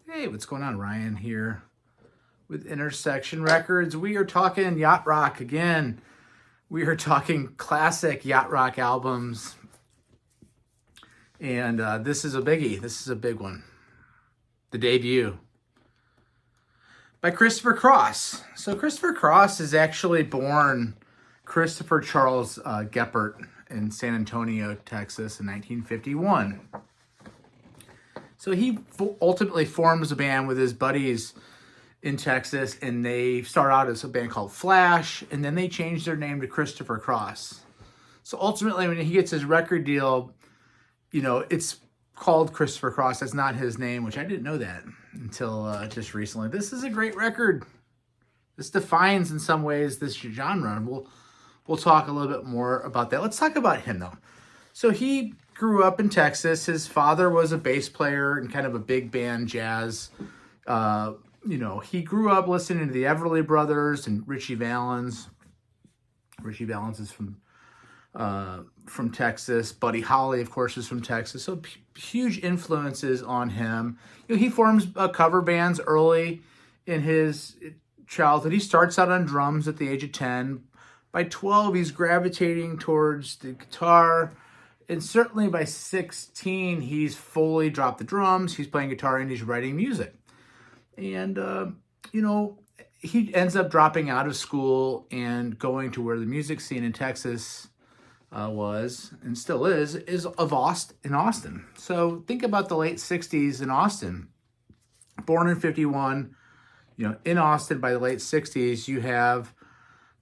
Hey, what's going on? Ryan here with Intersection Records. We are talking yacht rock again. We are talking classic yacht rock albums. And this is a biggie. This is a big one. The debut by Christopher Cross. So Christopher Cross is actually born Christopher Charles Geppert in San Antonio, Texas in 1951. So he ultimately forms a band with his buddies in Texas, and they start out as a band called Flash, and then they change their name to Christopher Cross. So ultimately, when he gets his record deal, it's called Christopher Cross. That's not his name, which I didn't know that until just recently. This is a great record. This defines, in some ways, this genre, and we'll talk a little bit more about that. Let's talk about him, though. So he grew up in Texas. His father was a bass player and kind of a big band jazz. He grew up listening to the Everly Brothers and Richie Valens. Richie Valens is from Texas. Buddy Holly, of course, is from Texas. So huge influences on him. He forms cover bands early in his childhood. He starts out on drums at the age of 10. By 12, he's gravitating towards the guitar. And certainly by 16, he's fully dropped the drums. He's playing guitar and he's writing music. And, he ends up dropping out of school and going to where the music scene in Texas was and still is in Austin. So think about the late 60s in Austin. Born in 51, in Austin by the late 60s, you have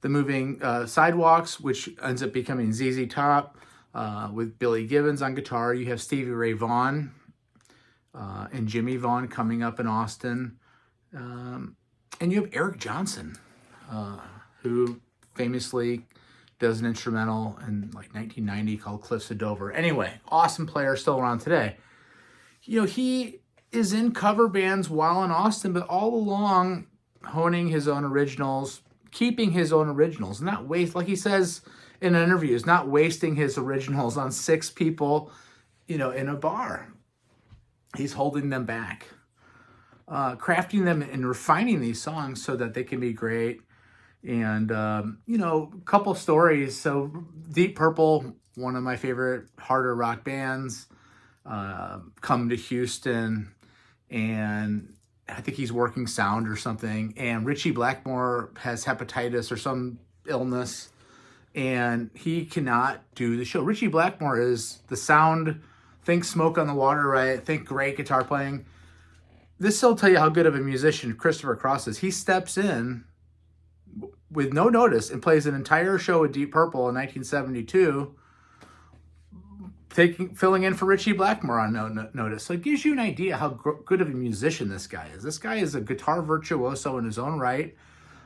the moving Sidewalks, which ends up becoming ZZ Top. With Billy Gibbons on guitar. You have Stevie Ray Vaughan and Jimmy Vaughan coming up in Austin. And you have Eric Johnson, who famously does an instrumental in 1990 called Cliffs of Dover. Anyway, awesome player, still around today. He is in cover bands while in Austin, but all along honing his own originals, keeping his own originals, not waste, like he says in interviews, not wasting his originals on 6 people, in a bar. He's holding them back, crafting them and refining these songs so that they can be great. And, a couple stories. So Deep Purple, one of my favorite harder rock bands, come to Houston, and I think he's working sound or something. And Richie Blackmore has hepatitis or some illness, and he cannot do the show. Richie Blackmore is the sound. Think Smoke on the Water, right? Think great guitar playing. This will tell you how good of a musician Christopher Cross is. He steps in with no notice and plays an entire show with Deep Purple in 1972, filling in for Richie Blackmore on no notice. So it gives you an idea how good of a musician this guy is. This guy is a guitar virtuoso in his own right.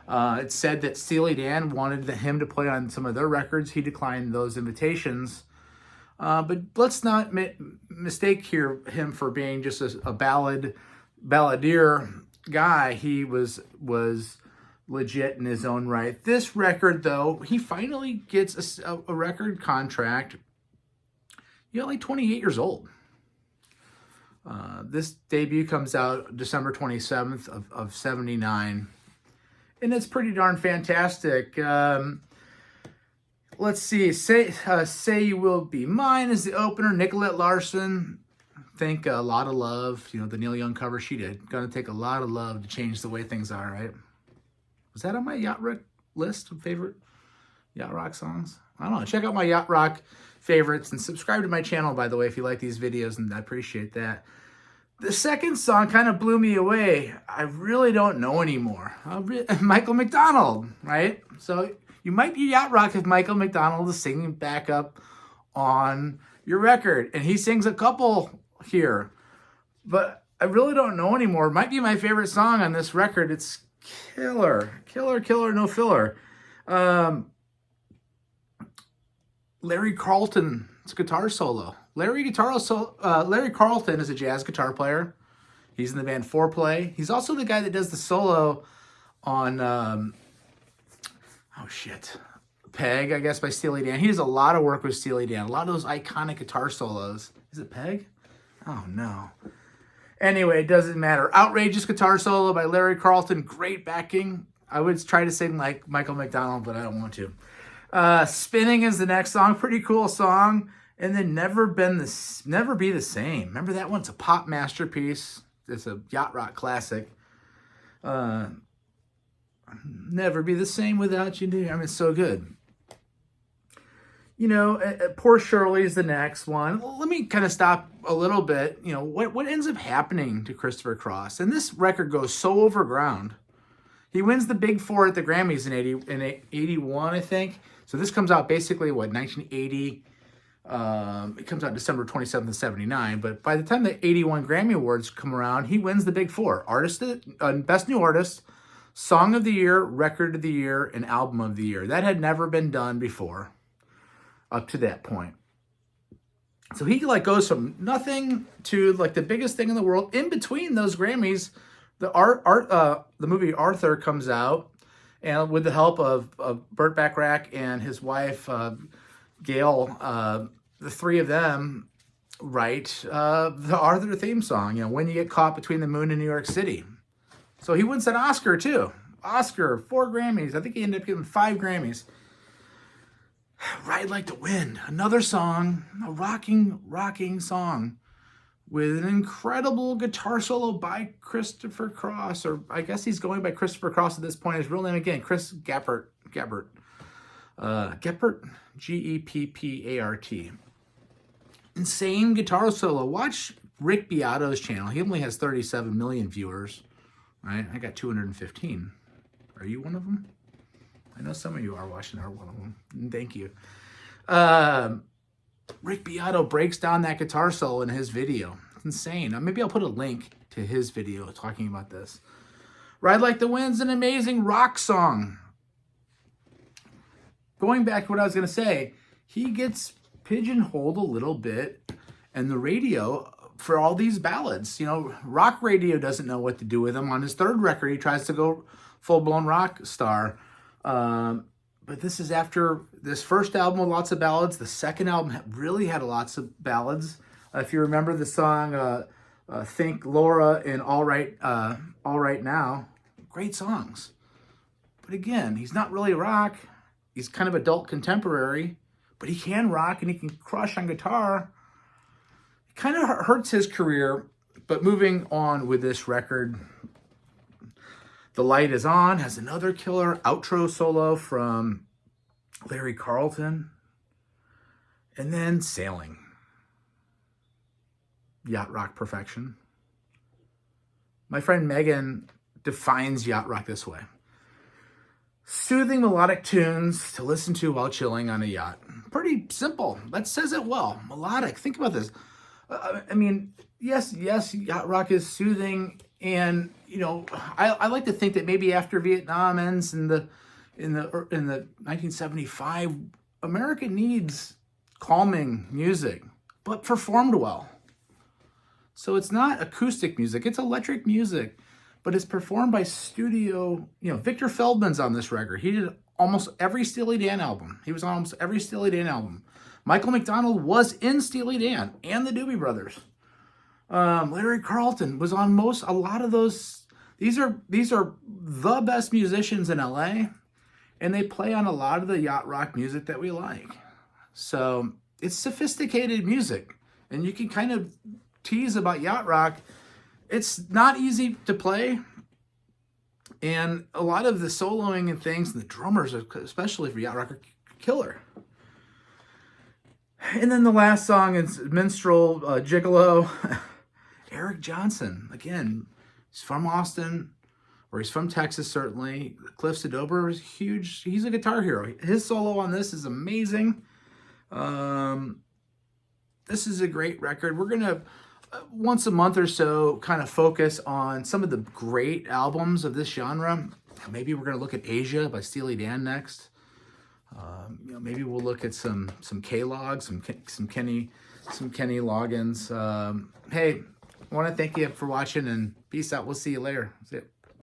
It's said that Steely Dan wanted him to play on some of their records. He declined those invitations. But let's not mistake him for being just a balladeer guy. He was legit in his own right. This record, though, he finally gets a record contract. 28 years old. This debut comes out December 27th of 79. And it's pretty darn fantastic. Let's see. Say You Will Be Mine is the opener. Nicolette Larson. Think A Lot of Love. The Neil Young cover she did. Gonna take a lot of love to change the way things are, right? Was that on my Yacht Rock list of favorite Yacht Rock songs? I don't know. Check out my Yacht Rock favorites and subscribe to my channel, by the way, if you like these videos, and I appreciate that. The second song kind of blew me away. I really don't know anymore. Michael McDonald, right? So you might be Yacht Rock if Michael McDonald is singing back up on your record. And he sings a couple here. But I really don't know anymore. It might be my favorite song on this record. It's killer. Killer, no filler. Larry Carlton's guitar solo. Larry Carlton is a jazz guitar player. He's in the band Foreplay. He's also the guy that does the solo on, Peg, I guess, by Steely Dan. He does a lot of work with Steely Dan. A lot of those iconic guitar solos. Is it Peg? Oh, no. Anyway, it doesn't matter. Outrageous guitar solo by Larry Carlton. Great backing. I would try to sing like Michael McDonald, but I don't want to. Spinning is the next song. Pretty cool song. And then Never Be the Same. Remember that one? It's a pop masterpiece. It's a yacht rock classic. Never Be the Same Without You, dear. I mean, it's so good. You know, Poor Shirley is the next one. Well, let me kind of stop a little bit. You know, what ends up happening to Christopher Cross? And this record goes so overground. He wins the Big Four at the Grammys in 81, I think. So this comes out basically, 1980? It comes out December 27th of 79. But by the time the 81 Grammy Awards come around, he wins the Big Four. Best New Artist, Song of the Year, Record of the Year, and Album of the Year. That had never been done before up to that point. So he like goes from nothing to like the biggest thing in the world. In between those Grammys, the movie Arthur comes out, and with the help of Burt Bacharach and his wife Gail, the three of them write the Arthur theme song. You know, When You Get Caught Between the Moon and New York City. So he wins an Oscar too. 4 Grammys. I think he ended up getting 5 Grammys. Ride Like the Wind, another song, a rocking song with an incredible guitar solo by Christopher Cross, or I guess he's going by Christopher Cross at this point. His real name again, Chris Geppert, Geppert. Insane guitar solo. Watch Rick Beato's channel. He only has 37 million viewers. Right? I got 215. Are you one of them? I know some of you are watching, are one of them. Thank you. Rick Beato breaks down that guitar solo in his video. It's insane. Maybe I'll put a link to his video talking about this. Ride Like the Wind's an amazing rock song. Going back to what I was going to say, he gets pigeonholed a little bit in the radio for all these ballads. You know, rock radio doesn't know what to do with him. On his third record, he tries to go full-blown rock star. But this is after this first album with lots of ballads. The second album really had lots of ballads. If you remember the song Think Laura and All Right Now, great songs. But again, he's not really rock. He's kind of adult contemporary, but he can rock and he can crush on guitar. It kind of hurts his career, but moving on with this record, The Light Is On has another killer outro solo from Larry Carlton. And then Sailing. Yacht rock perfection. My friend Megan defines yacht rock this way: soothing melodic tunes to listen to while chilling on a yacht. Pretty simple. That says it well. Melodic. Think about this. I mean, yes, yacht rock is soothing. And, you know, I like to think that maybe after Vietnam ends in the 1975, America needs calming music, but performed well. So it's not acoustic music, it's electric music, but it's performed by studio. You know, Victor Feldman's on this record. He did almost every Steely Dan album. He was on almost every Steely Dan album. Michael McDonald was in Steely Dan and the Doobie Brothers. Larry Carlton was on a lot of those. These are the best musicians in LA, and they play on a lot of the yacht rock music that we like. So it's sophisticated music, and you can kind of tease about yacht rock. It's not easy to play, and a lot of the soloing and things, and the drummers, especially for yacht rock, are killer. And then the last song is Minstrel Gigolo. Eric Johnson, again, he's from Austin, or he's from Texas, certainly. Cliff Sedober is huge. He's a guitar hero. His solo on this is amazing. This is a great record. We're going to, once a month or so, kind of focus on some of the great albums of this genre. Maybe we're going to look at Asia by Steely Dan next. You know, maybe we'll look at some K-Log, some Kenny Loggins. Hey, I want to thank you for watching, and peace out. We'll see you later. See ya.